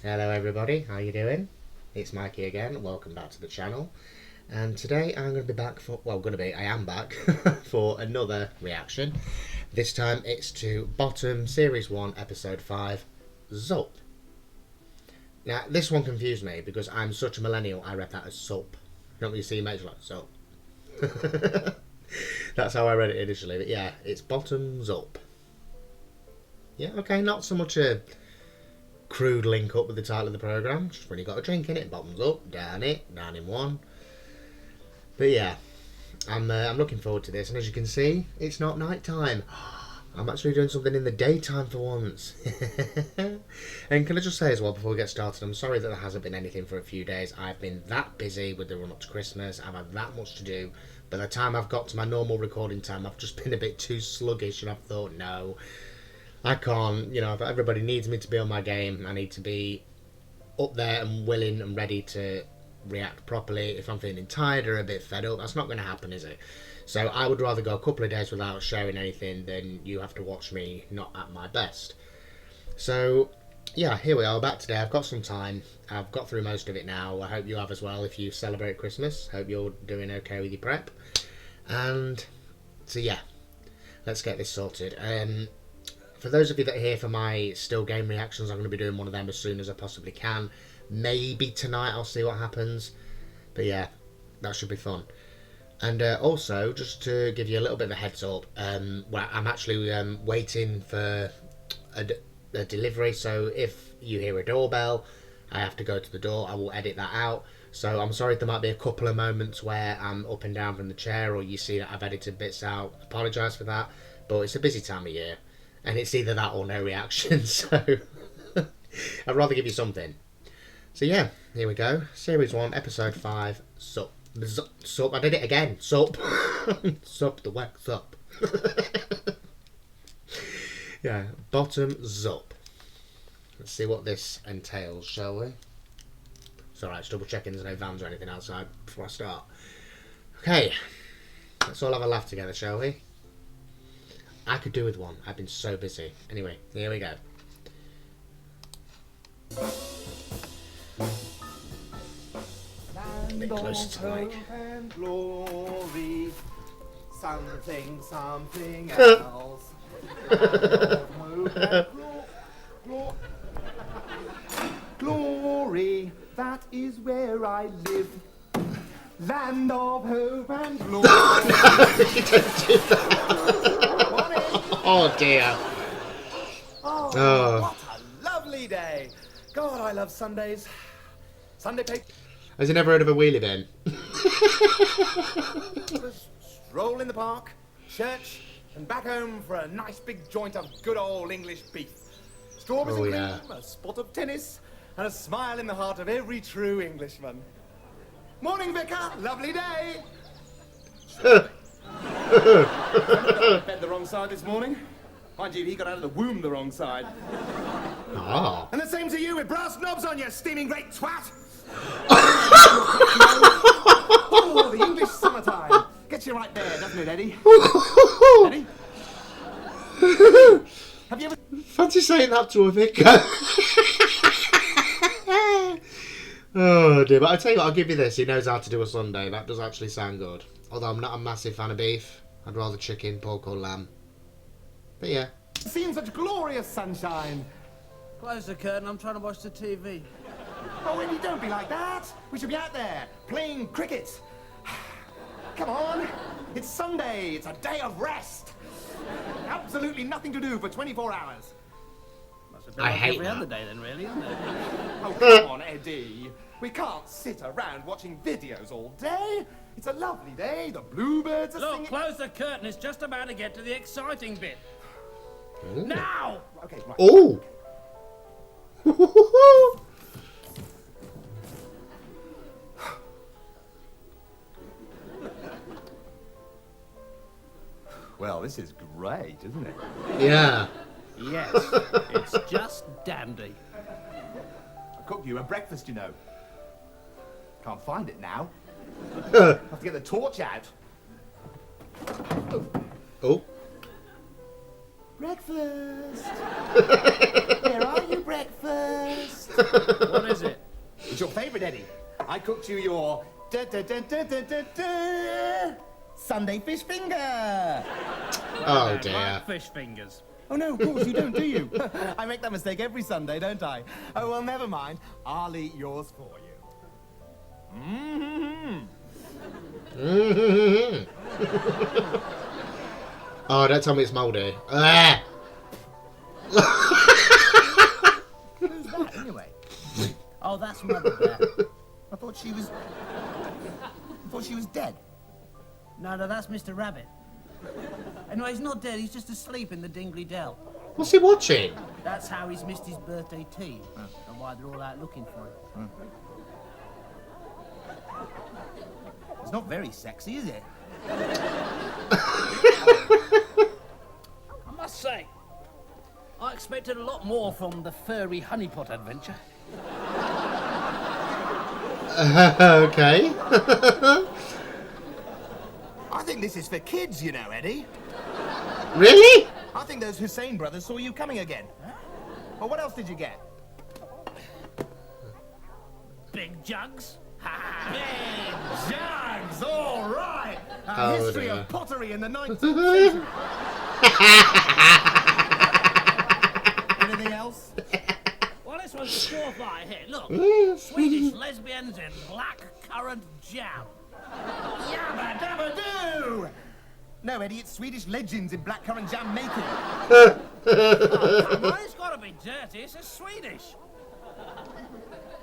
Hello everybody, how you doing? It's Mikey again, welcome back to the channel. And today I'm going to be back for, I am back for another reaction. This time it's to Bottom Series 1 Episode 5, Zup. Now this one confused me because I'm such a millennial, I read that as sup. You know what you see mates like sup. That's how I read it initially, but yeah, it's Bottoms Up. Yeah, okay, not so much a crude link up with the title of the programme, just when you got a drink in it, bottoms up, down in one. But yeah, I'm looking forward to this, and as you can see, it's not night time. I'm actually doing something in the daytime for once. And can I just say as well before we get started, I'm sorry that there hasn't been anything for a few days. I've been that busy with the run up to Christmas, I've had that much to do. By the time I've got to my normal recording time, I've just been a bit too sluggish, and I've thought, no, I can't, if everybody needs me to be on my game, I need to be up there and willing and ready to react properly. If I'm feeling tired or a bit fed up, that's not going to happen, is it? So I would rather go a couple of days without sharing anything than you have to watch me not at my best. So yeah, here we are back today. I've got some time. I've got through most of it now. I hope you have as well if you celebrate Christmas. Hope you're doing okay with your prep. And so yeah, let's get this sorted. For those of you that are here for my still game reactions, I'm going to be doing one of them as soon as I possibly can. Maybe tonight, I'll see what happens. But yeah, that should be fun. And also, just to give you a little bit of a heads up, well, I'm actually waiting for a delivery. So if you hear a doorbell, I have to go to the door. I will edit that out. So I'm sorry if there might be a couple of moments where I'm up and down from the chair, or you see that I've edited bits out. Apologise for that. But it's a busy time of year. And it's either that or no reaction, so I'd rather give you something. So yeah, here we go. Series 1, Episode 5, Sup. Sup, I did it again. Sup. Sup, the wax up. Yeah, Bottoms Up. Let's see what this entails, shall we? It's alright, just double checking there's no vans or anything outside before I start. Okay, let's all have a laugh together, shall we? I could do with one. I've been so busy. Anyway, here we go. A bit closer to the mic. And glory, something else. Glory, that is where I live. Land of hope and glory. You don't do that. Oh dear. Oh, what a lovely day. God, I love Sundays. Sunday paper. Has he never heard of a wheelie bin? Stroll in the park, church, and back home for a nice big joint of good old English beef. Strawberries and cream, a spot of tennis, and a smile in the heart of every true Englishman. Morning, Vicar. Lovely day. Bed the wrong side this morning. Mind you, he got out of the womb the wrong side. Oh. And the same to you with brass knobs on, you steaming great twat. Oh, the English summertime. Gets you right there, doesn't it, Eddie? Eddie? Have you ever... Fancy saying that to a vicar. Oh dear, but I tell you what, I'll give you this. He knows how to do a Sunday. That does actually sound good. Although I'm not a massive fan of beef. I'd rather chicken, pork or lamb. But yeah. Seen such glorious sunshine. Close the curtain, I'm trying to watch the TV. Oh, Eddie, don't be like that. We should be out there, playing cricket. Come on. It's Sunday. It's a day of rest. Absolutely nothing to do for 24 hours. Must have been I like hate every that. other day then, really, isn't it? Oh, come on, Eddie. We can't sit around watching videos all day. It's a lovely day. The bluebirds are Look, singing. close the curtain, it's just about to get to the exciting bit. Now! Okay, right. Oh! Well, this is great, isn't it? Yeah. Yes, it's just dandy. I cooked you a breakfast, you know. Can't find it now. Have to get the torch out. Oh. Breakfast. Where are you, breakfast? What is it? It's your favourite, Eddie. I cooked you your Sunday fish finger. Oh I dear. like fish fingers. Oh no, of course you don't, do you? I make that mistake every Sunday, don't I? Oh well, never mind. I'll eat yours for you. Oh, don't tell me it's mouldy. Ah! Who's that anyway? Oh, that's Mother Bear. I thought she was dead. No, that's Mr. Rabbit. Anyway, he's not dead, he's just asleep in the Dingley Dell. What's he watching? That's how he's missed his birthday tea, and why they're all out looking for him. It's not very sexy, is it? I must say, I expected a lot more from the furry honeypot adventure. Okay. I think this is for kids, you know, Eddie. Really? I think those Hussein brothers saw you coming again. Well, what else did you get? Big jugs? Big jugs, all right. Oh, History dear. of pottery in the 19th century. Anything else? Well, this one's a surefire hit. Look, Swedish lesbians in black currant jam. Yabba dabba doo! No, Eddie, it's Swedish legends in blackcurrant jam making. Oh, come on, it's got to be dirty. It's a Swedish.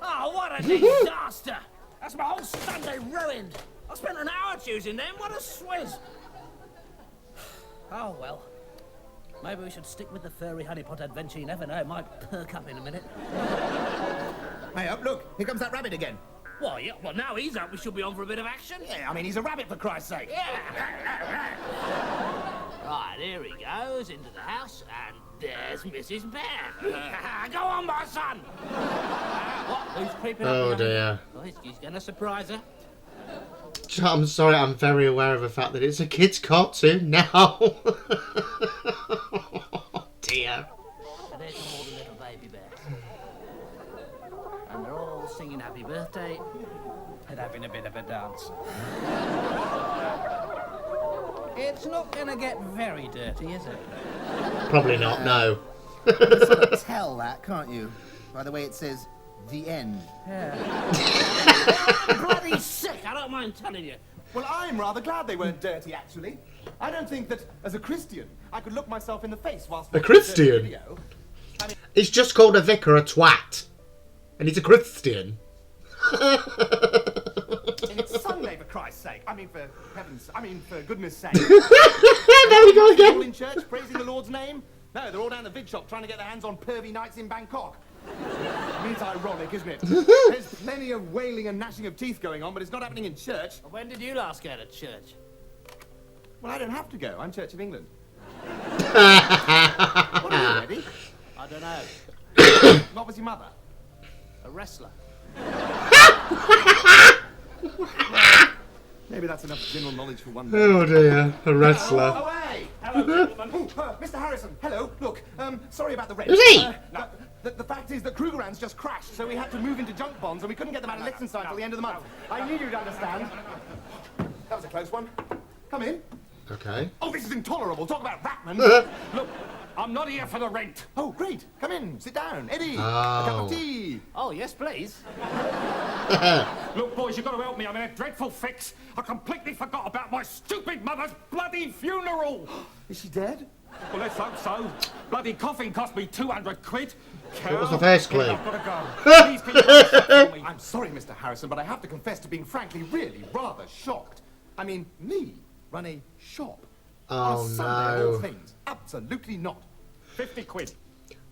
Oh, what a disaster! That's my whole Sunday ruined. I spent an hour choosing them. What a swizz! Oh well. Maybe we should stick with the furry honeypot adventure. You never know. It might perk up in a minute. Hey, up, look, here comes that rabbit again. Well, yeah. Well, now he's up. We should be on for a bit of action. Yeah, I mean, he's a rabbit for Christ's sake. Yeah. Right, here he goes into the house, and there's Mrs. Bear. Go on, my son. What? Who's creeping up? Oh behind him? dear. Oh, he's going to surprise her. I'm sorry, I'm very aware of the fact that it's a kid's cartoon now. Oh dear. And there's all the little baby bears. And they're all singing happy birthday and having a bit of a dance. It's not going to get very dirty, is it? Probably not, no. You can sort of tell that, can't you? By the way it says, the end. Bloody sick, I don't mind telling you. Well, I'm rather glad they weren't dirty, actually. I don't think that, as a Christian, I could look myself in the face whilst watching Christian? dirty video. He's just called a vicar a twat. And he's a Christian. It's Sunday, for Christ's sake. For goodness sake. There we go All again. in church praising the Lord's name? No, they're all down the vid shop trying to get their hands on pervy nights in Bangkok. I mean, it's ironic, isn't it? There's plenty of wailing and gnashing of teeth going on, but it's not happening in church. When did you last go to church? Well, I don't have to go. I'm Church of England. What are you, Eddie? I don't know. What was your mother? A wrestler. Maybe that's enough general knowledge for one day. Oh dear, a wrestler. Away! Hello, gentlemen. Mr. Harrison, hello. Look, sorry about the rent. Who's he? The fact is that Krugerrands just crashed, so we had to move into junk bonds, and we couldn't get them out of Liechtenstein till the end of the month. I knew you'd understand. That was a close one. Come in. Okay. Oh, this is intolerable. Talk about Ratman. Look, I'm not here for the rent. Oh, great. Come in. Sit down. Eddie, a cup Oh. of tea. Oh, yes, please. Look, boys, you've got to help me. I'm in a dreadful fix. I completely forgot about my stupid mother's bloody funeral. Is she dead? Well, let's hope so. Bloody coffin cost me 200 quid. What was the first clue? I've got to go. Please, can you for me? I'm sorry, Mr. Harrison, but I have to confess to being frankly really rather shocked. I mean, me run a shop. On Oh a Sunday, of all no. things. Absolutely not. 50 quid.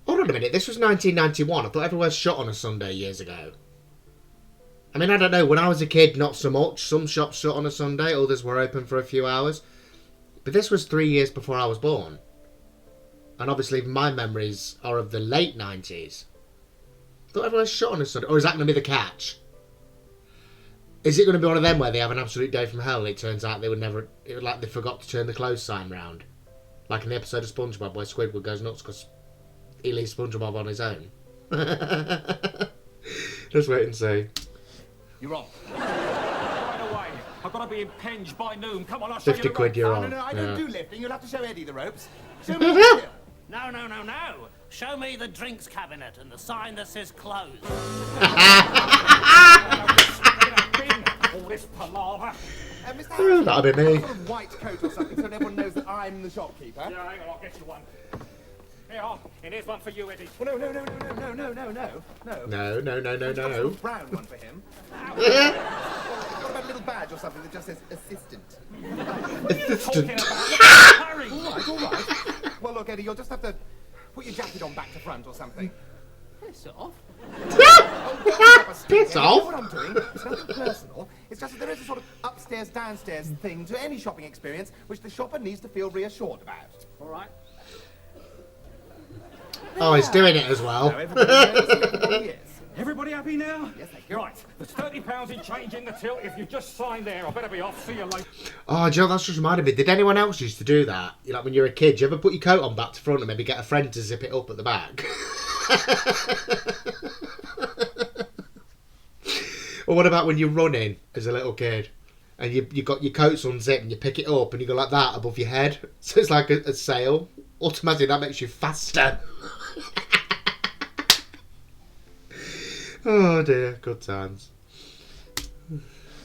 Hold on a minute, this was 1991. I thought everywhere shot on a Sunday years ago. I mean, I don't know, when I was a kid, not so much. Some shops shut on a Sunday, others were open for a few hours. But this was 3 years before I was born. And obviously my memories are of the late 90s. I thought everywhere shot on a Sunday. Or is that going to be the catch? Is it going to be one of them where they have an absolute day from hell and it turns out they forgot to turn the close sign round? Like in the episode of SpongeBob where Squidward goes nuts because he leaves SpongeBob on his own. Let's wait and see. You're on. Right away. I've got to be impinged by noon. Come on, I'll show you 50 the quid ropes. you're Oh, no, on. no, I Yeah. don't do lifting. You'll have to show Eddie the ropes. Show me the skill. No, no, no, no. Show me the drinks cabinet and the sign that says closed. All this palaver. Mr. Harrison, That'll be me. sort of white coat or something so everyone knows that I'm the shopkeeper. Yeah, hang on, I'll get you one. Here, and here's one for you, Eddie. Well, no. No. Got a brown one for him. What about a little badge or something that just says assistant? Talking about Harry. All right. Well, look, Eddie, you'll just have to put your jacket on back to front or something. Piss off. Piss off. What I'm doing, it's nothing personal. It's just that there is a sort of upstairs, downstairs thing to any shopping experience which the shopper needs to feel reassured about. All right. Oh, he's doing it as well. Now, everybody knows who everybody is. Everybody happy now? Yes, thank you. Right, there's £30 in change in the till. If you just sign there, I better be off. See you later. Oh, Joe, that's just reminded me. Did anyone else used to do that? You know, like when you're a kid, you ever put your coat on back to front and maybe get a friend to zip it up at the back? Or what about when you're running as a little kid and you got your coats unzipped and you pick it up and you go like that above your head? So it's like a sail. Automatically, that makes you faster. Oh dear, good times.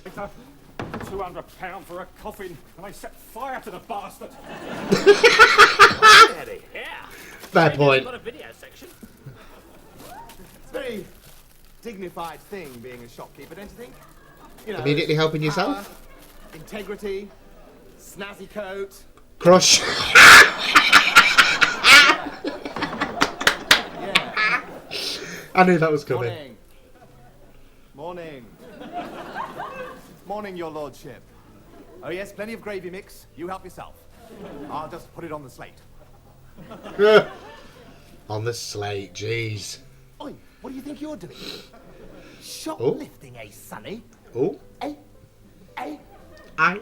£200 for a coffin, and they set fire to the bastard. Eddie. Yeah. Fair Maybe point. it's got a video section. It's a very dignified thing being a shopkeeper, don't you think? You know, Immediately helping power, yourself? integrity, snazzy coat. Crush. Yeah. I knew that was coming. Morning. Morning, your lordship. Oh yes, plenty of gravy mix. You help yourself. I'll just put it on the slate. On the slate, jeez. Oi, what do you think you're doing? Shoplifting, eh, Sonny? Oh, Eh? Eh? I.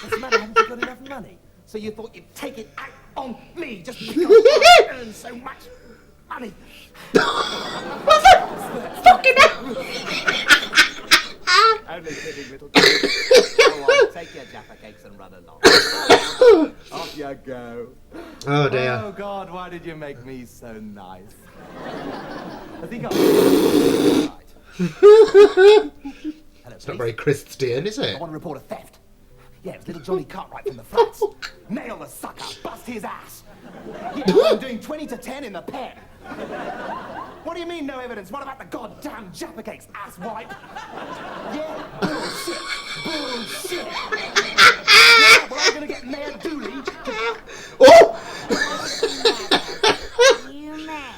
What's the matter? Haven't you got enough money? So you thought you'd take it out on me just because I earn so much money? Fucking hell. Only kidding, little kid. Go on, take your Jaffa cakes and run along. Off you go. Oh dear. Oh God, why did you make me so nice? I think I'll. Right. Hello, It's not very Christian, is it? I want to report a theft. Yeah, it was little Johnny Cartwright from the flats. Nail the sucker, bust his ass. Yeah, I'm doing 20 to 10 in the pen. What do you mean, no evidence? What about the goddamn Jaffa cakes, asswipe? Yeah, bullshit, bullshit. Yeah, well, I'm gonna get Mayor Dooley to... Oh! You may.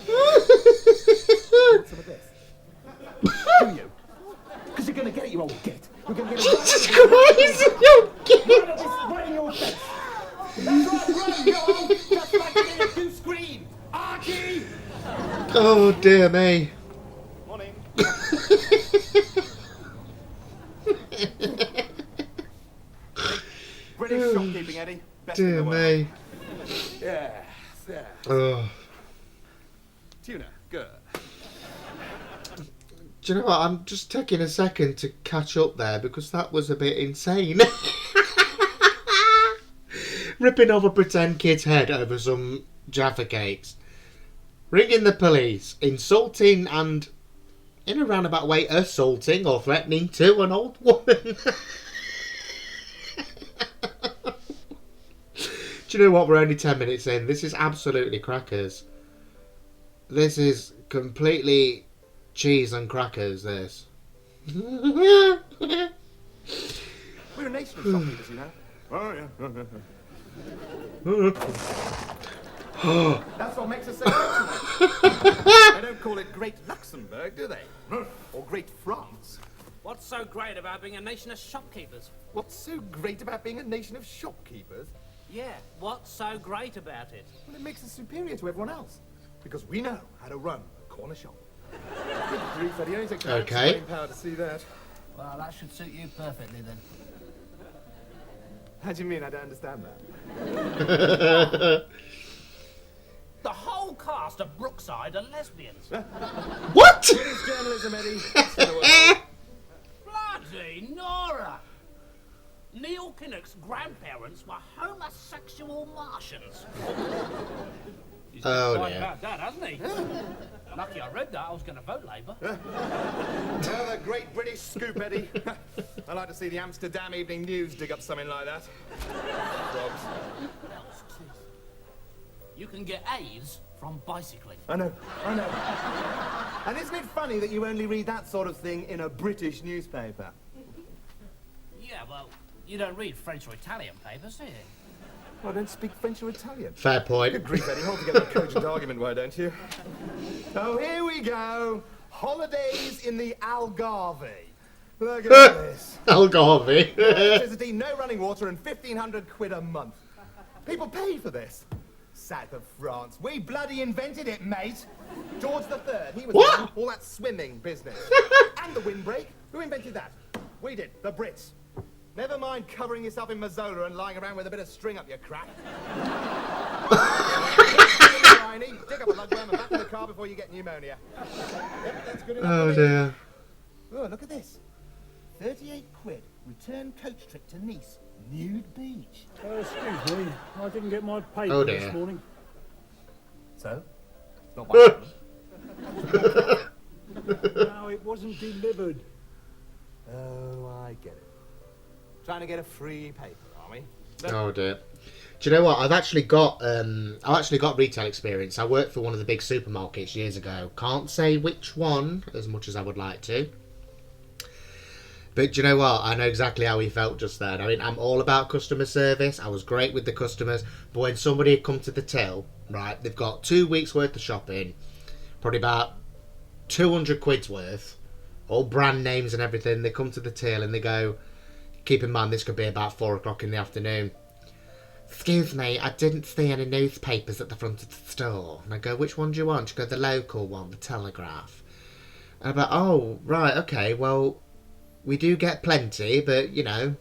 Want some of this? Do you? Because you're gonna get it, you old git. You're gonna get it Jesus Christ! You right at this, right in your face. That's right, run, you old, just like you did do scream. Archie! Oh dear me. Morning. British shopkeeping, Eddie. Best in Dear the world. me. Yeah, yeah. Oh. Tuna, good. Do you know what? I'm just taking a second to catch up there because that was a bit insane. Ripping off a pretend kid's head over some Jaffa cakes. Ringing the police. Insulting and, in a roundabout way, assaulting or threatening to an old woman. Do you know what? We're only 10 minutes in. This is absolutely crackers. This is completely cheese and crackers, this. We're a nation of shopkeepers, you know. Oh, yeah. That's what makes us so excellent. They don't call it Great Luxembourg, do they? Or Great France. What's so great about being a nation of shopkeepers? What's so great about being a nation of shopkeepers? Yeah, what's so great about it? Well, it makes us superior to everyone else. Because we know how to run a corner shop. Good grief, Eddie, only takes Okay. brain power to see that. Well, that should suit you perfectly then. How do you mean? I don't understand that. The whole cast of Brookside are lesbians. What? British journalism, Eddie. Bloody Nora! Neil Kinnock's grandparents were homosexual Martians. He's Oh, right dear. about that, hasn't he? Lucky I read that. I was going to vote Labour. Another great British scoop, Eddie. I like to see the Amsterdam Evening News dig up something like that. Frogs. You can get AIDS from bicycling. I know. And isn't it funny that you only read that sort of thing in a British newspaper? Yeah, well, you don't read French or Italian papers, do you? Well, I don't speak French or Italian. Fair point. Good grief, Eddie. Hold together a cogent argument, why don't you? Oh, here we go. Holidays in the Algarve. Look at this. Algarve. Electricity, no running water, and 1,500 quid a month. People pay for this. South of France. We bloody invented it, mate. George III, he was What? doing all that swimming business. And the windbreak. Who invented that? We did, the Brits. Never mind covering yourself in Mazola and lying around with a bit of string up your crack. Dig up a lugworm and back in the car before you get pneumonia. Yep, that's good enough. Oh, for me. dear. Oh, look at this. 38 quid. Return coach trip to Nice. Nude beach. Excuse me, I didn't get my paper Oh, dear. this morning. So? It's not my problem. No, it wasn't delivered. Oh, I get it. Trying to get a free paper, are we? Oh dear. Do you know what? I've actually got retail experience. I worked for one of the big supermarkets years ago. Can't say which one as much as I would like to. But do you know what? I know exactly how he felt just then. I mean, I'm all about customer service. I was great with the customers. But when somebody had come to the till, right, they've got 2 weeks worth of shopping, probably about 200 quid's worth, all brand names and everything. They come to the till and they go, keep in mind this could be about 4 o'clock in the afternoon. Excuse me, I didn't see any newspapers at the front of the store. And I go, which one do you want? She goes, the local one, the Telegraph. And I'm like, oh, right, okay, well, we do get plenty, but, you know,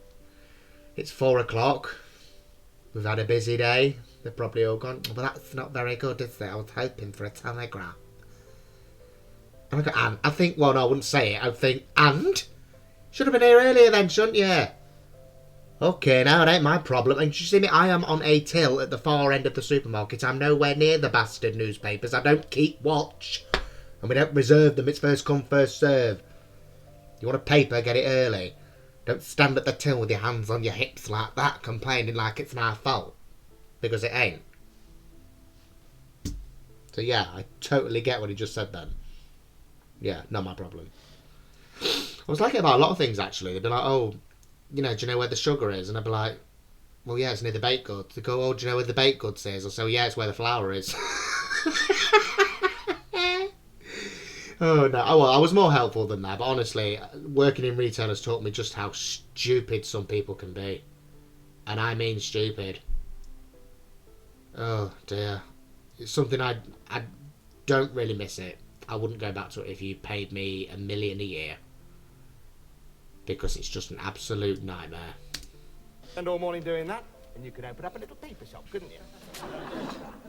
it's 4 o'clock. We've had a busy day. They're probably all gone. Well, that's not very good, is it? I was hoping for a Telegraph. And I go, and? I think, well, no, I wouldn't say it. I'd think, and? Should have been here earlier then, shouldn't you? Okay, now it ain't my problem. And you see me, I am on a till at the far end of the supermarket. I'm nowhere near the bastard newspapers. I don't keep watch. And we don't reserve them. It's first come, first serve. You want a paper, get it early. Don't stand at the till with your hands on your hips like that, complaining like it's my fault. Because it ain't. So yeah, I totally get what he just said then. Yeah, not my problem. I was like it about a lot of things actually. They'd be like, oh, you know, do you know where the sugar is? And I'd be like, well, yeah, it's near the baked goods. They go, oh, do you know where the baked goods is? Or so, yeah, it's where the flour is. Oh, no. Oh, well, I was more helpful than that. But honestly, working in retail has taught me just how stupid some people can be. And I mean stupid. Oh, dear. It's something I don't really miss it. I wouldn't go back to it if you paid me $1 million a year. Because it's just an absolute nightmare. And all morning doing that, and you could open up a little paper shop, couldn't you?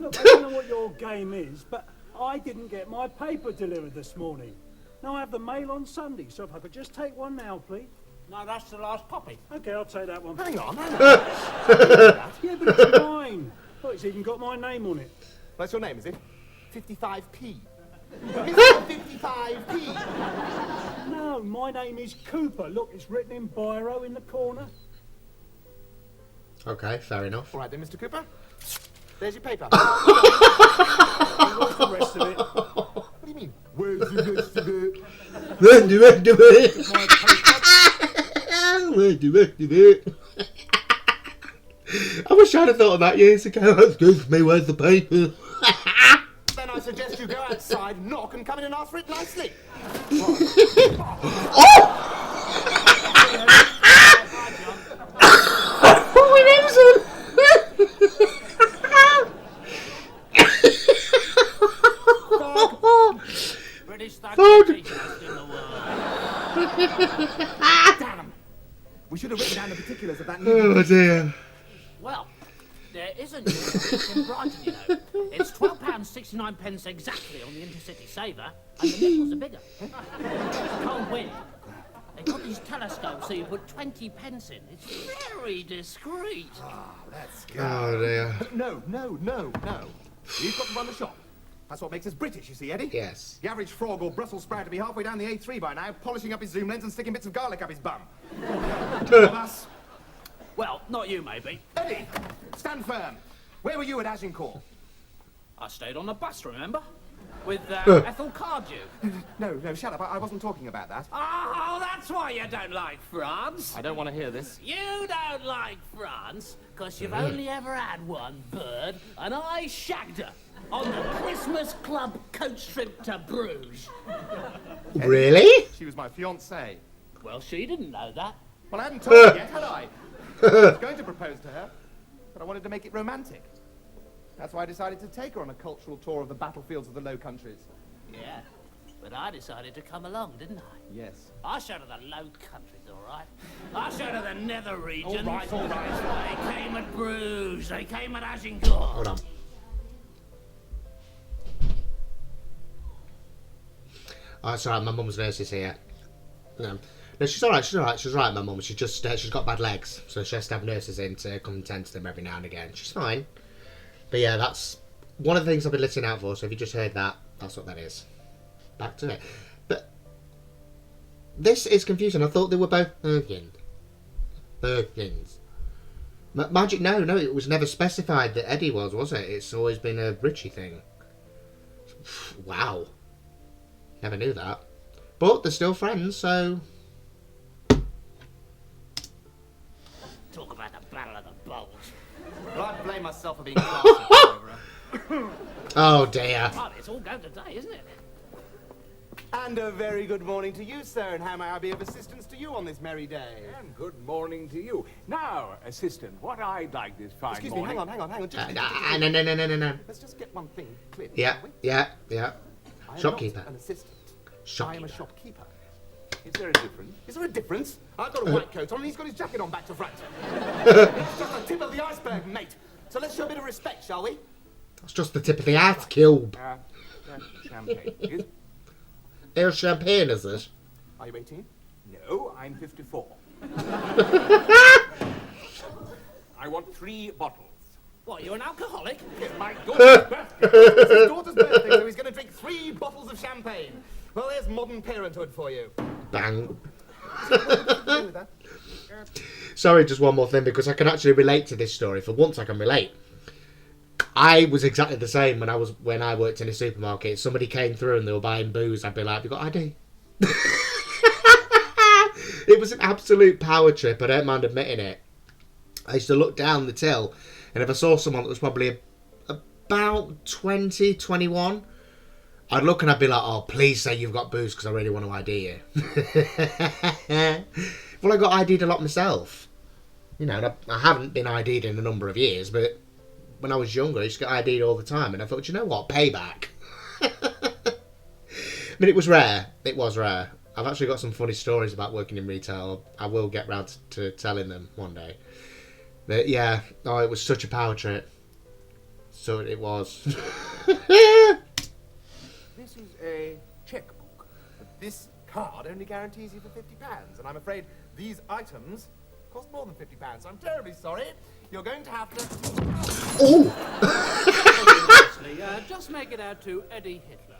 Look, I don't know what your game is, but I didn't get my paper delivered this morning. Now I have the mail on Sunday, so if I could just take one now, please. No, that's the last copy. Okay, I'll take that one. Hang on. Yeah, but it's mine. Look, it's even got my name on it. What's your name, is it? 55p. Mr. 55p. No, my name is Cooper. Look, it's written in biro in the corner. Okay, fair enough. All right then, Mr. Cooper. There's your paper. What's the rest of it? What do you mean? Where's the rest of it? Where's the rest of it? My paper. Where's the rest of it? I wish I'd have thought of that years ago. Excuse me, where's the paper? Then I suggest you go outside, knock, and come in and ask for it nicely. British statutory in the world. Damn 'em. We should have written down the particulars of that Oh new dear. Well, there isn't. It's in Brighton, you know. It's £12.69 exactly on the Intercity Saver, and the nickels are bigger. It's cold wind. They've got these telescopes so you put 20 pence in. It's very discreet. Let's go. Oh dear. No. You've got to run the shop. That's what makes us British, you see, Eddie? Yes. The average frog or Brussels sprout to be halfway down the A3 by now, polishing up his zoom lens and sticking bits of garlic up his bum. Of us. Well, not you, maybe. Eddie, stand firm. Where were you at Agincourt? I stayed on the bus, remember? With Ethel Cardew. No, shut up. I wasn't talking about that. Oh, that's why you don't like France. I don't want to hear this. You don't like France because you've only ever had one bird, and I shagged her on the Christmas Club coach trip to Bruges. Really? She was my fiancée. Well, she didn't know that. Well, I hadn't told her yet, had I? I was going to propose to her, but I wanted to make it romantic. That's why I decided to take her on a cultural tour of the battlefields of the Low Countries. Yeah, but I decided to come along, didn't I? Yes. I showed her the Low Countries, all right? I showed her the Nether region. All right. They came at Bruges. They came at Agincourt. Hold on. Oh, it's alright, my mum's nurse is here. No, she's alright, she's alright, my mum. She's got bad legs, so she has to have nurses in to come and tend to them every now and again. She's fine. But yeah, that's one of the things I've been listening out for, so if you just heard that, that's what that is. Back to it. But this is confusing. I thought they were both Birkins. Magic, no, it was never specified that Eddie was it? It's always been a Richie thing. Wow. Never knew that. But they're still friends, so... Talk about the Battle of the Bulge. Well, I blame myself for being classy over her. Oh dear. Well, it's all go today, isn't it? And a very good morning to you, sir, and how may I be of assistance to you on this merry day? And good morning to you. Now, assistant, what I'd like this fine Excuse me, morning... hang on. No. Let's just get one thing clear, Yeah, shall we? yeah. I am Shopkeeper. not an assistant. I am a shopkeeper. Is there a difference? Is there a difference? I've got a white coat on and he's got his jacket on back to front. It's just the tip of the iceberg, mate. So let's show a bit of respect, shall we? That's just the tip of the ice cube. Champagne, please. There's champagne, is it? Are you 18? No, I'm 54. I want 3 bottles. What, you're an alcoholic? It's my daughter's birthday. It's his daughter's birthday, so he's going to drink 3 bottles of champagne. Well, there's modern parenthood for you. Bang. Do that. Sorry, just one more thing, because I can actually relate to this story. For once, I can relate. I was exactly the same when I worked in a supermarket. Somebody came through and they were buying booze. I'd be like, "Have you got ID?" It was an absolute power trip. I don't mind admitting it. I used to look down the till, and if I saw someone that was probably about 20, 21, I'd look and I'd be like, "Oh, please say you've got booze, because I really want to ID you." Well, I got ID'd a lot myself. You know, I haven't been ID'd in a number of years, but when I was younger, I used to get ID'd all the time, and I thought, you know what, payback. But it was rare. It was rare. I've actually got some funny stories about working in retail. I will get round to telling them one day. But yeah, oh, it was such a power trip. So it was. This is a checkbook. But this card only guarantees you for £50, and I'm afraid these items cost more than £50. I'm terribly sorry. You're going to have to... Oh! Honestly, just make it out to Eddie Hitler.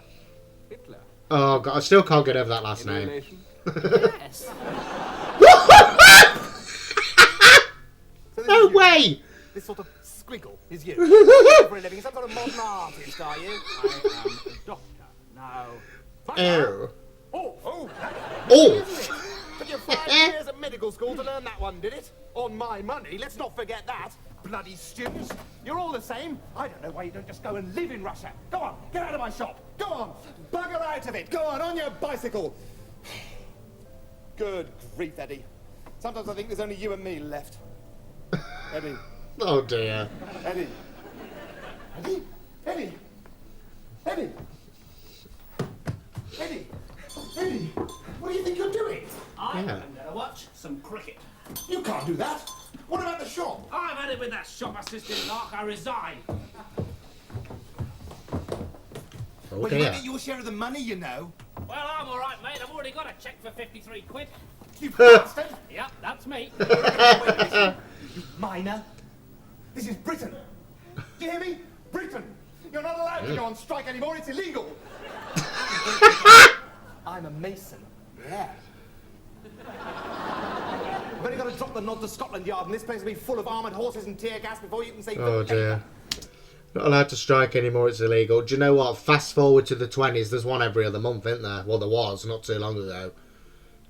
Hitler. Oh God, I still can't get over that last Any name. relation? Yes. So this No is you. way! This sort of squiggle is you. For a living, some sort of modern artist, are you? I am a doctor. Now... Oh. Oh! Oh! Took you 5 years at medical school to learn that one, did it? On my money, let's not forget that. Bloody students. You're all the same. I don't know why you don't just go and live in Russia. Go on, get out of my shop. Go on, bugger out of it. Go on your bicycle. Good grief, Eddie. Sometimes I think there's only you and me left. Eddie. Oh dear. Eddie. Eddie. Eddie. Eddie. Eddie. Eddie. What do you think you're doing? I'm Yeah. going to watch some cricket. You can't do that. What about the shop? I've had it with that shop assistant lark. I resign. Oh Well, you dear. might get your share of the money, you know. Well, I'm all right, mate. I've already got a cheque for 53 quid. You bastard! Yep, that's me. You minor. This is Britain. Do you hear me? Britain. You're not allowed to go on strike anymore. It's illegal. I'm a mason. Yeah. You've only got to drop the nod to Scotland Yard, and this place will be full of armoured horses and tear gas before you can say. Oh dear. Not allowed to strike anymore, it's illegal. Do you know what? Fast forward to the 20s, there's one every other month, isn't there? Well, there was, not too long ago.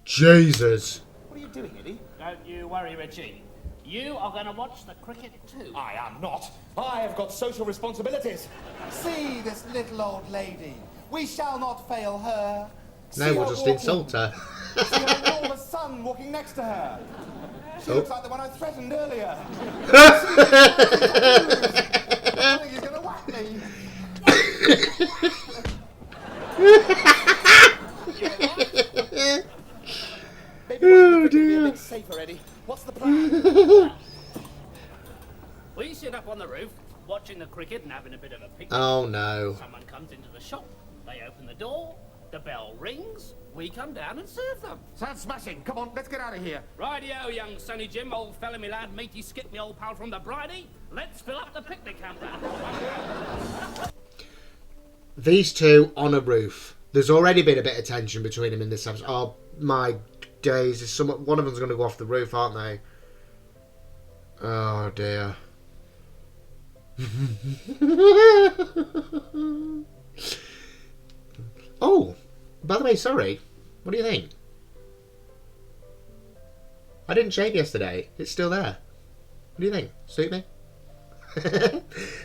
Jesus. What are you doing, Eddie? Don't you worry, Richie. You are going to watch the cricket too. I am not. I have got social responsibilities. See this little old lady. We shall not fail her. No, we'll just insult her. See her enormous son walking next to her. She looks like the one I threatened earlier. I think he's going to whack me. Maybe we should be a bit safer, Eddie. What's the plan? We sit up on the roof, watching the cricket and having a bit of a picnic. Oh no. Someone comes into the shop. They open the door. The bell rings. We come down and serve them. Sounds smashing. Come on, let's get out of here. Rightio, young Sonny Jim, old fella me lad, matey Skip, me old pal from the Bridie. Let's fill up the picnic hamper. These two on a roof. There's already been a bit of tension between them in this episode. Oh my days. Is one of them's going to go off the roof, aren't they? Oh dear. Oh, by the way, sorry. What do you think? I didn't shave yesterday. It's still there. What do you think? Suit me?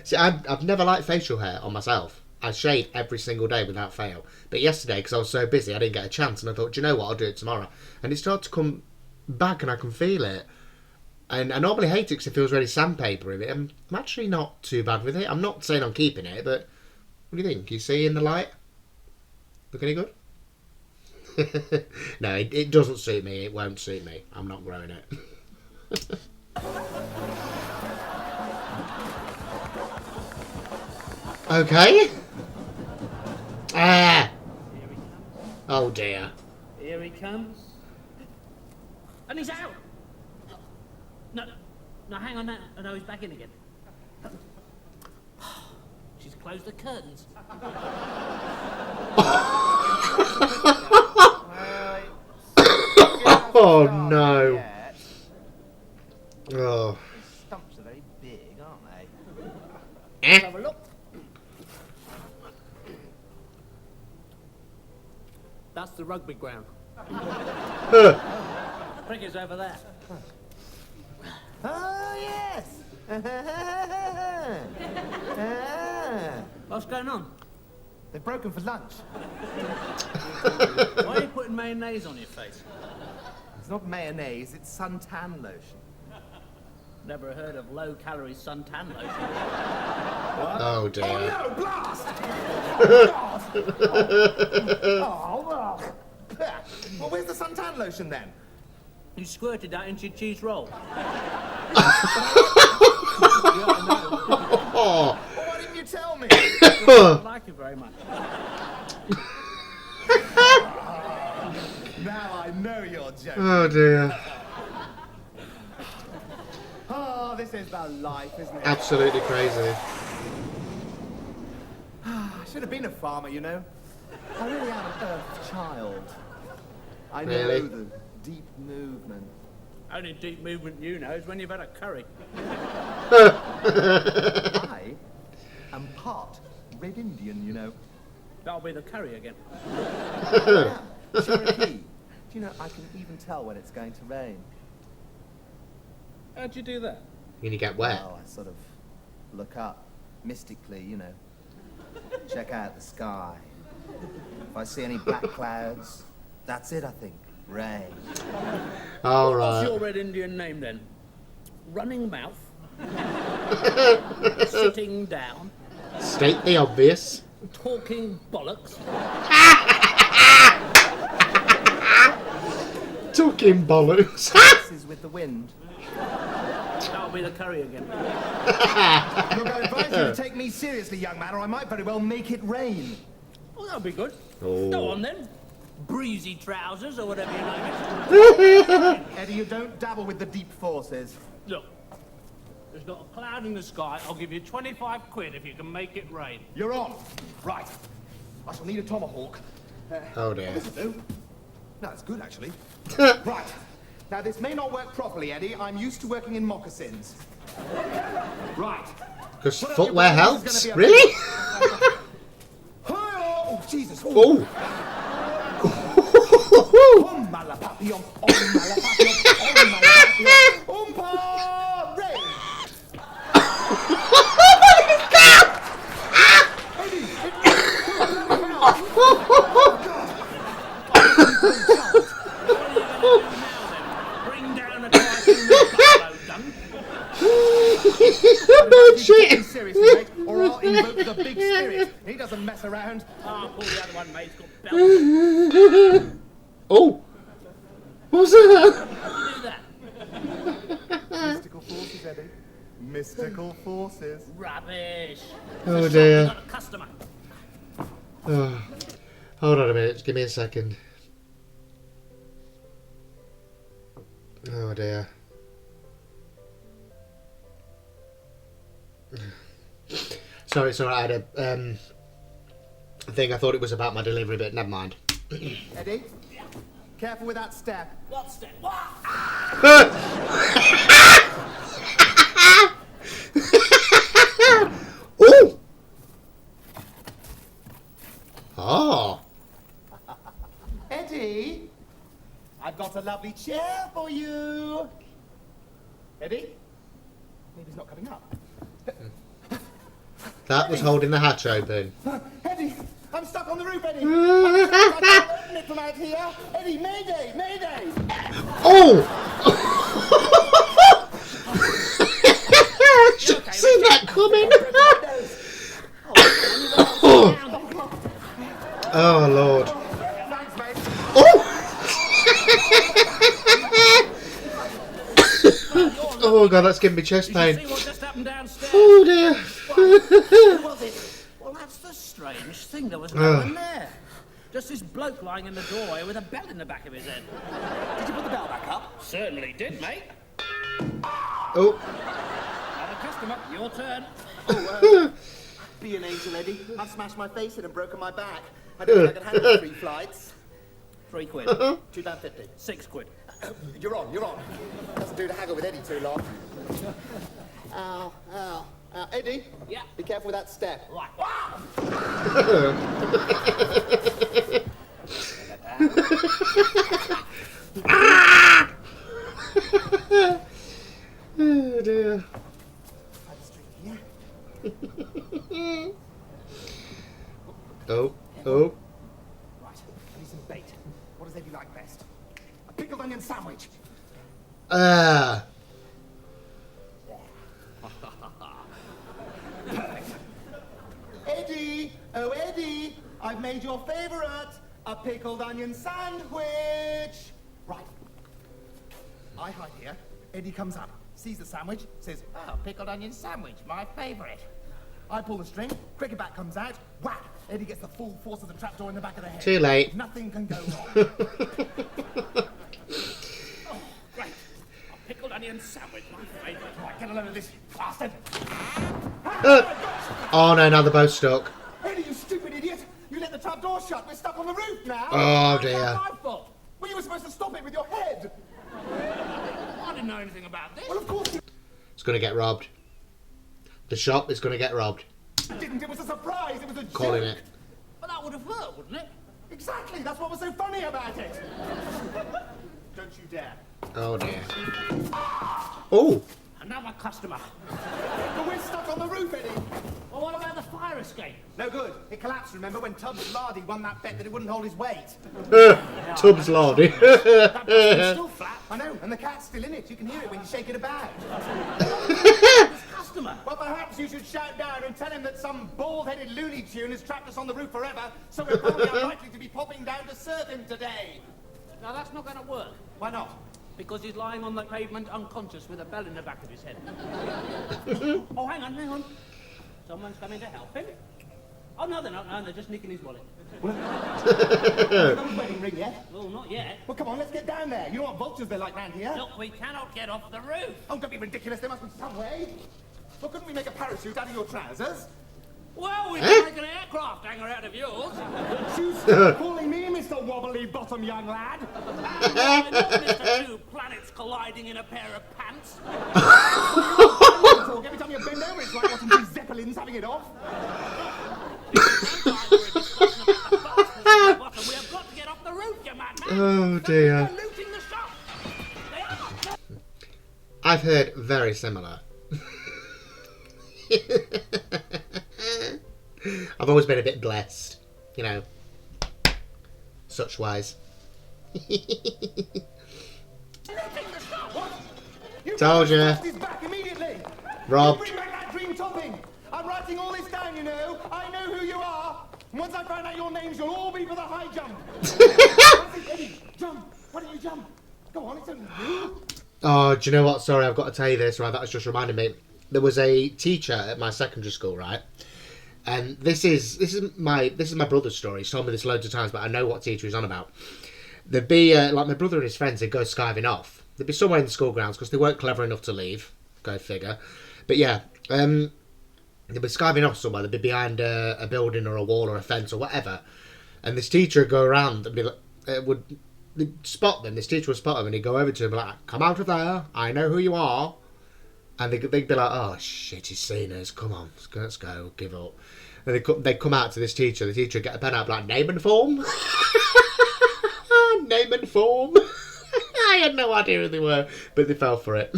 See, I've never liked facial hair on myself. I shave every single day without fail. But yesterday, because I was so busy, I didn't get a chance. And I thought, do you know what? I'll do it tomorrow. And it started to come back and I can feel it. And I normally hate it because it feels really sandpapery. I'm actually not too bad with it. I'm not saying I'm keeping it, but what do you think? You see in the light? Look any good? No, it doesn't suit me. It won't suit me. I'm not growing it. Okay. Ah. Oh dear. Here he comes. And he's out. No, hang on now. Oh, no, he's back in again. She's closed the curtains. Oh no. Oh. These stumps are very big, aren't they? Let's have a look. That's the rugby ground. Cricket's over there. Oh, yes! What's going on? They've broken for lunch. Why are you putting mayonnaise on your face? It's not mayonnaise, it's suntan lotion. Never heard of low-calorie suntan lotion. Oh dear. No, blast! Oh, well. Well, where's the suntan lotion then? You squirted that into your cheese roll. Oh. Well, why didn't you tell me? I don't like it very much. Now I know you're joking. Oh dear. Oh, this is the life, isn't it? Absolutely crazy. I should have been a farmer, you know. I really am an earth child. I know Really? the deep movement. Only deep movement you know is when you've had a curry. I am part Red Indian, you know. That'll be the curry again. Cherokee. Do you know, I can even tell when it's going to rain. How'd you do that? When you get wet. Well, I sort of look up, mystically, you know. Check out the sky. If I see any black clouds, that's it, I think. Rain. All What's right. your Red Indian name then? Running mouth? Sitting down? State the obvious. Talking bollocks? Talking bollocks. This is with the wind. That'll be the curry again. Look, I advise you to take me seriously, young man, or I might very well make it rain. Well, that'll be good. Oh. Go on then. Breezy trousers or whatever your name is. Eddie, you don't dabble with the deep forces. Look, there's not a cloud in the sky. I'll give you 25 quid if you can make it rain. You're on. Right. I shall need a tomahawk. Oh dear. No, that's good, actually. Right. Now, this may not work properly, Eddie. I'm used to working in moccasins. Right. Because Put up footwear your balls, helps? it's gonna be a- Really? Oh, Jesus. Oh. Oh, malapapillon. Oh, malapapillon. Oh, malapapillon. Oompa! Rain! Bring down a typhoon with buffalo dung. Oh shit! Seriously, mate, or I'll invoke the big spirit. He doesn't mess around. I'll pull the other one, mate. It's got bells. Oh! What's that? Do that. Mystical forces, Eddie. Mystical forces. Rubbish. Oh We've dear. got a customer. Oh. Hold on a minute, just give me a second. Oh dear. Sorry, it's alright, I had a thing, I thought it was about my delivery, but never mind. Eddie, careful with that step. What's that? What? Oh! Oh! Eddie, I've got a lovely chair for you. Eddie, maybe he's not coming up. That was holding the hatch open. Eddie, I'm stuck on the roof, Eddie. I can't open it from out here. Eddie, mayday, mayday. Oh! Should have seen that coming. Oh Lord. Thanks, mate. Oh! Oh god, that's giving me chest Did you pain. see what just happened downstairs? Oh dear. Who was it? Well, that's the strange thing. There was no one there. Just this bloke lying in the doorway with a bell in the back of his head. Did you put the bell back up? Certainly did, mate. Oh. Another customer. Your turn. Be an angel, Eddie. I've smashed my face in and broken my back. I don't think I can handle 3 flights. 3 quid. £2.50. 6 quid. You're on, you're on. Doesn't do to haggle with Eddie too long. Ow, ow. Eddie? Yeah. Be careful with that step. Right. Oh dear. Try the street here. Oh. Oh. Right, need some bait. What does Eddie like best? A pickled onion sandwich. Ah. Eddie! Oh, Eddie! I've made your favourite, a pickled onion sandwich! Right. I hide here. Eddie comes up, sees the sandwich, says, "Oh, pickled onion sandwich, my favourite." I pull the string, cricketbat comes out, whack! Eddie gets the full force of the trapdoor in the back of the head. Too late. Nothing can go wrong. Great. A pickled onion sandwich, my favourite. Right, get a load of this, bastard! Oh no, now they're both stuck. Eddie, you stupid idiot! You let the trapdoor shut, we're stuck on the roof now! Oh How's dear. that my fault? Well, you were supposed to stop it with your head! I didn't know anything about this. Well, of course you It's gonna get robbed. The shop is gonna get robbed. didn't. It was a surprise. It was a Calling joke. it. But that would have hurt, wouldn't it? Exactly. That's what was so funny about it. Don't you dare. Oh dear. Oh! Another customer. But we're stuck on the roof, Eddie. Well, what about the fire escape? No good. It collapsed, remember, when Tubbs Lardy won that bet that it wouldn't hold his weight. Tubbs Lardy. That bastard's still flat. I know, and the cat's still in it. You can hear it when you shake it about. This customer. Well, perhaps you should shout down and tell him that some bald-headed Looney Tune has trapped us on the roof forever, so we're probably unlikely to be popping down to serve him today. Now, that's not going to work. Why not? Because he's lying on the pavement unconscious with a bell in the back of his head. Oh, hang on. Someone's coming to help him. Oh, no, they're not. No, they're just nicking his wallet. Someone's wedding ring yet? Well, not yet. Well, come on, let's get down there. You know what vultures they're like round here? Look, we cannot get off the roof. Oh, don't be ridiculous. There must be some way. Well, couldn't we make a parachute out of your trousers? Well, we can make an aircraft hanger out of yours. You stop calling me Mr. Wobbly Bottom, young lad. And why not, Mr. Two Planets colliding in a pair of pants? Every time you bend over, it's like watching two Zeppelins having it off. We have got to get off the roof, you madman. Oh dear. They're looting the shop. They are. I've heard very similar. I've always been a bit blessed, you know, such wise. Told you. Rob. Bring back that dream topping. I'm writing all this down, you know. I know who you are. And once I find out your names, you'll all be for the high jump. Eddie, jump. Why don't you jump? Go on, it's only you. Oh, do you know what? Sorry, I've got to tell you this. Right, that was just reminding me. There was a teacher at my secondary school, right? And this is my brother's story. He's told me this loads of times, but I know what teacher he's on about. There'd be like my brother and his friends. They'd go skiving off. They'd be somewhere in the school grounds because they weren't clever enough to leave. Go figure. But yeah, they'd be skiving off somewhere. They'd be behind a building or a wall or a fence or whatever. And this teacher would go around and be like, they'd spot them. This teacher would spot them and he'd go over to him and be like, "Come out of there. I know who you are." And they'd be like, "Oh shit, he's seen us. Come on, let's go. Give up." And they'd come out to this teacher. The teacher would get a pen out, like, "Name and form." Name and form. I had no idea who they were, but they fell for it.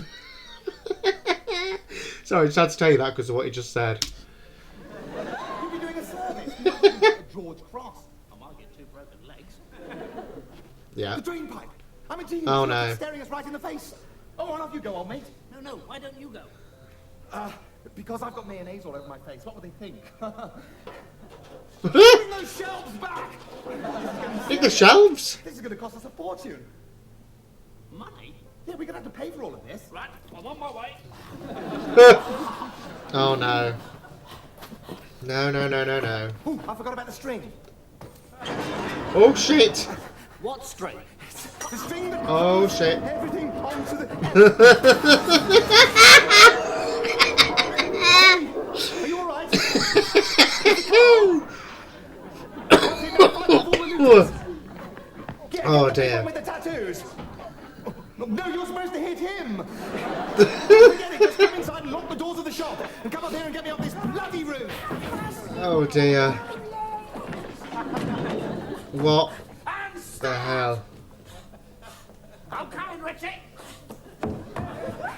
Sorry, I just had to tell you that because of what you just said. You'll be doing a service. You're not doing a George Cross. I might get two broken legs. Yeah. The drain pipe. I'm a genius. Oh, no. It's staring us right in the face. Oh, on off you go, old mate. No, why don't you go? Because I've got mayonnaise all over my face. What would they think? Bring those shelves back! Think the shelves? This is going to cost us a fortune. Money? Yeah, we're going to have to pay for all of this. Right, I'm on my way. Oh no. No. Ooh, I forgot about the string. Oh shit. What string? The string that Oh shit. everything onto the... Are you alright? Oh dear. With the tattoos. No, you're supposed to hit him. Forget it. Just come inside and lock the doors of the shop and come up here and get me off this bloody roof. Oh dear. What the hell? I'm coming, Richie.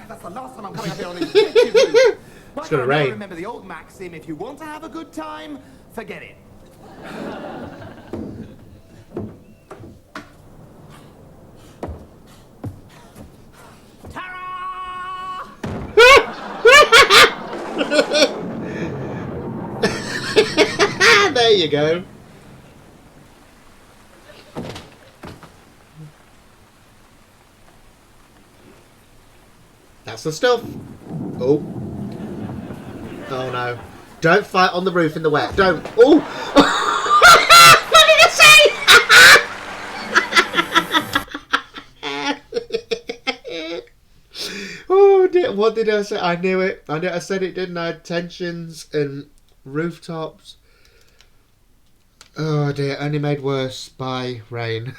That's the last time I'm coming up here on this bitchy roof. It's gonna rain. Remember the old maxim: if you want to have a good time, forget it. Ta-ra! There you go. That's the stuff. Oh. Oh no. Don't fight on the roof in the wet. Don't. Oh. What did I say? Oh dear. What did I say? I knew it. I said it, didn't I? Tensions and rooftops. Oh dear. Only made worse by rain.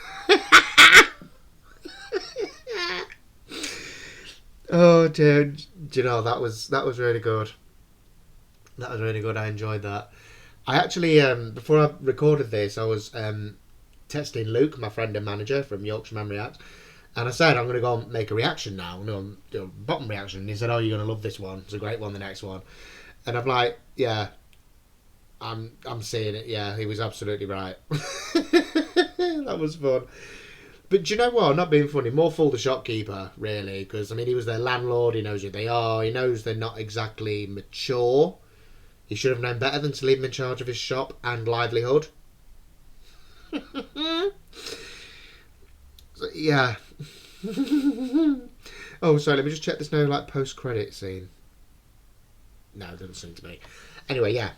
Oh dear. Do you know, that was really good. That was really good. I enjoyed that. I actually, before I recorded this, I was texting Luke, my friend and manager from Yorkshire Man React, and I said, I'm going to go and make a reaction now. I'm going to do a bottom reaction. And he said, "Oh, you're going to love this one. It's a great one, the next one." And I'm like, yeah, I'm seeing it. Yeah, he was absolutely right. That was fun. But do you know what? Not being funny, more fool the shopkeeper, really, because, I mean, he was their landlord. He knows who they are. He knows they're not exactly mature. He should have known better than to leave him in charge of his shop and livelihood. So, yeah. Oh, sorry, let me just check there's no, like, post-credit scene. No, it doesn't seem to be. Anyway, yeah.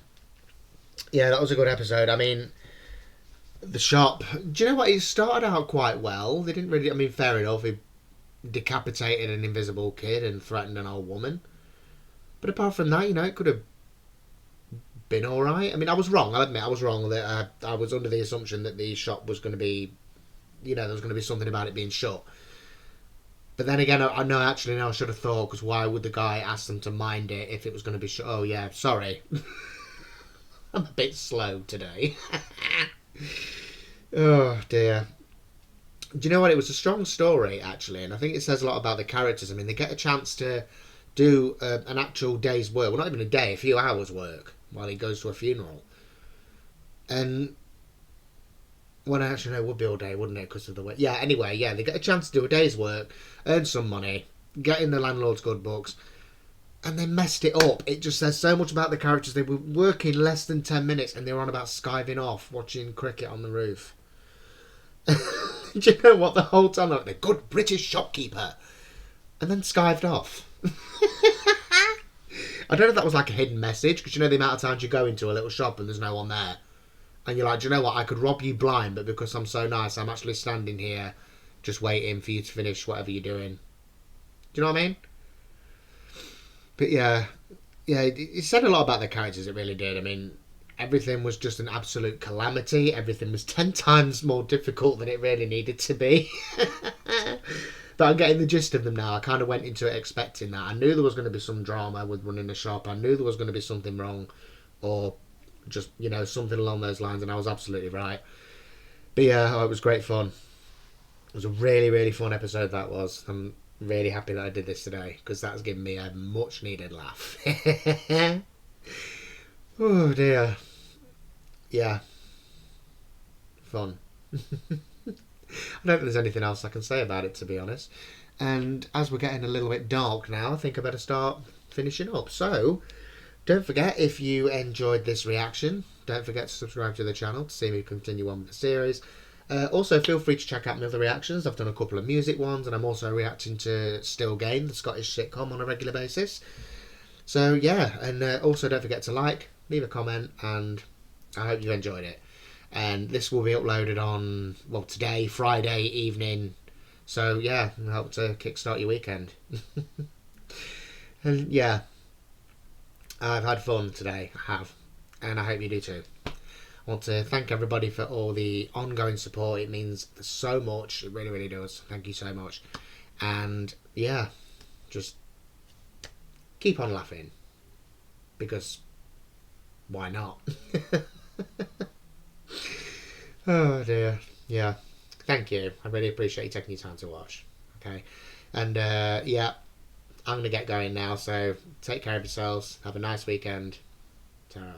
Yeah, that was a good episode. I mean, the shop... Do you know what? It started out quite well. They didn't really... I mean, fair enough. He decapitated an invisible kid and threatened an old woman. But apart from that, you know, it could have been alright. I mean, I was wrong. I'll admit I was wrong. That I was under the assumption that the shop was going to be... You know, there was going to be something about it being shut. But then again, I know, actually, no, I should have thought, because why would the guy ask them to mind it if it was going to be shut? Oh, yeah, sorry. I'm a bit slow today. Oh, dear. Do you know what? It was a strong story, actually, and I think it says a lot about the characters. I mean, they get a chance to do an actual day's work. Well, not even a day, a few hours' work while he goes to a funeral. And... Well, actually, no, it would be all day, wouldn't it, because of the way... Yeah, anyway, yeah, they get a chance to do a day's work, earn some money, get in the landlord's good books, and they messed it up. It just says so much about the characters. They were working less than 10 minutes, and they were on about skiving off, watching cricket on the roof. Do you know what? The whole time, like, the good British shopkeeper. And then skived off. I don't know if that was like a hidden message, because you know the amount of times you go into a little shop and there's no one there. And you're like, do you know what? I could rob you blind, but because I'm so nice, I'm actually standing here just waiting for you to finish whatever you're doing. Do you know what I mean? But yeah, it said a lot about the characters, it really did. I mean, everything was just an absolute calamity. Everything was 10 times more difficult than it really needed to be. But I'm getting the gist of them now. I kind of went into it expecting that. I knew there was going to be some drama with running the shop. I knew there was going to be something wrong, or... just, you know, something along those lines, and I was absolutely right. But yeah, it was great fun. It was a really, really fun episode, that was. I'm really happy that I did this today, because that's given me a much needed laugh. Oh dear. Yeah. Fun. I don't think there's anything else I can say about it, to be honest. And as we're getting a little bit dark now, I think I better start finishing up. So... don't forget, if you enjoyed this reaction, don't forget to subscribe to the channel to see me continue on with the series. Also, feel free to check out my other reactions. I've done a couple of music ones, and I'm also reacting to Still Game, the Scottish sitcom, on a regular basis. So, yeah, and also don't forget to like, leave a comment, and I hope you enjoyed it. And this will be uploaded on, well, today, Friday evening. So, yeah, I hope to kickstart your weekend. And, yeah. I've had fun today, I have, and I hope you do too. I want to thank everybody for all the ongoing support. It means so much, it really, really does. Thank you so much. And yeah, just keep on laughing, because why not? Oh dear, yeah. Thank you, I really appreciate you taking your time to watch. Okay, and yeah, I'm going to get going now, so take care of yourselves. Have a nice weekend. Ta-ra.